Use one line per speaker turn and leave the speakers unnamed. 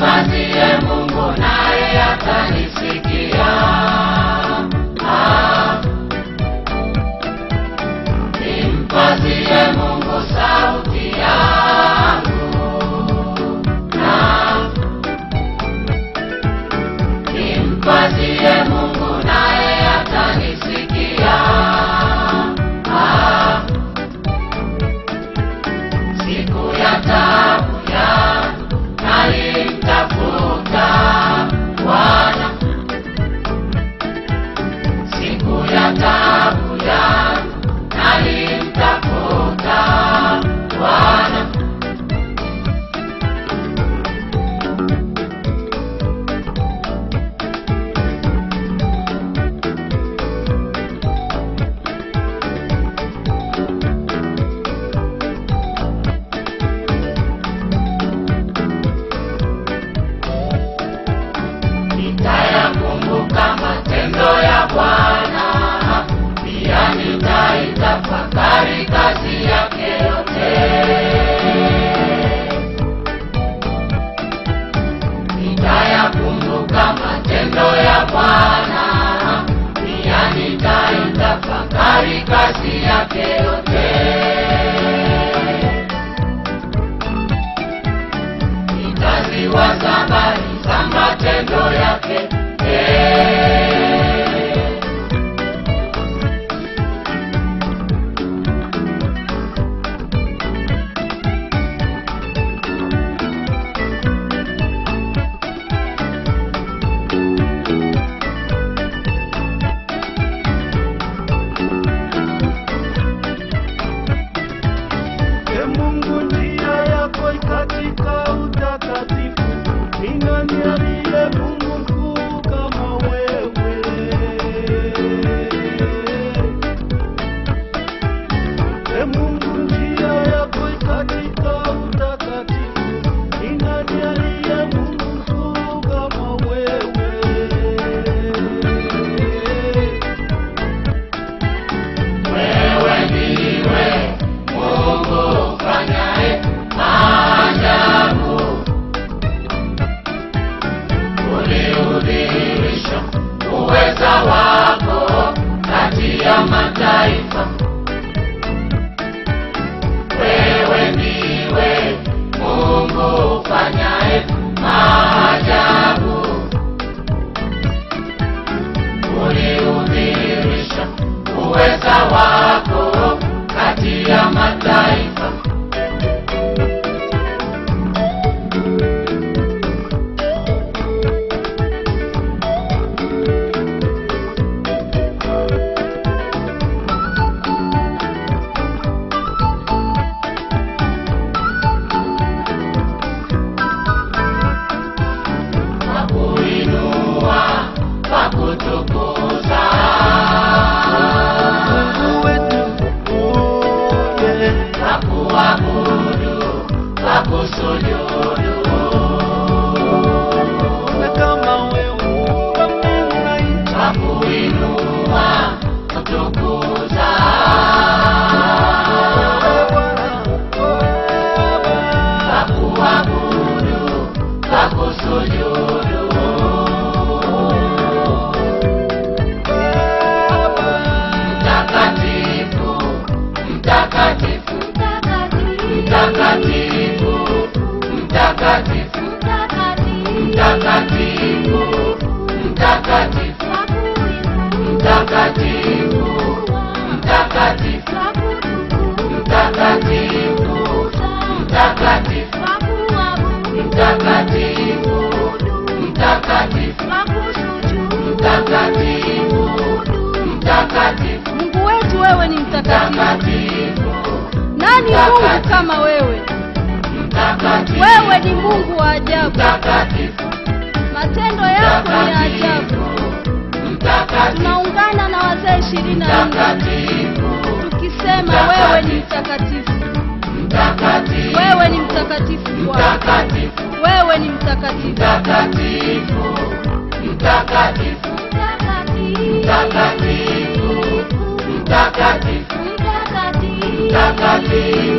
Nimpazie Mungu naye atanisikia. Nimpazie Mungu sauti yangu. Nimpazie Mungu naye atanisikia. Siku ya taabu yangu nalimtafuta Bwana. Siku ya taabu yangu nalimtafuta Bwana. Nitayakumbuka matendo ya Bwana, pia nitaitafakari kazi yake yote. Nitayakumbuka matendo ya Bwana, pia nitaitafakari kazi yake yote. Nitaziwaza habari za matendo yake.
Mungu njia yako katika utakatifu. Ni nani aliye Mungu mkuu kama wewe? Mungu njia yako katika utakatifu. Ni nani aliye Mungu mkuu kama wewe?
Wewe ndiwe Mungu ufanyaye maajabu. Uliudhihirisha uweza wako kati ya mataifa. Wewe ndiwe Mungu ufanyaye maajabu. Uliudhihirisha uweza wako kati ya mataifa. Wakuinua, wakutukuza.
Mungu wetu,
Wakuabudu, wakusujudu.
na kama wewe wa mbingu na nchi.
Wakuinua, kutukuza. Wakuabudu, wakusujudu. Mtakatifu, mtakatifu, mtakatifu, mtakatifu, mtakatifu, mtakatifu, mtakatifu, mtakatifu, mtakatifu, mtakatifu, mtakatifu, mtakatifu, mtakatifu, mtakatifu.
Mungu wetu, wewe ni mtakatifu. Nani Mungu kama wewe? Wewe ni Mungu wa ajabu. Matendo yako ni ajabu. Tunaungana na wazee 24 tukisema wewe ni mtakatifu. Wewe ni mtakatifu Bwana. Wewe ni mtakatifu.
Mtakatifu, mtakatifu, mtakatifu, mtakatifu, mtakatifu.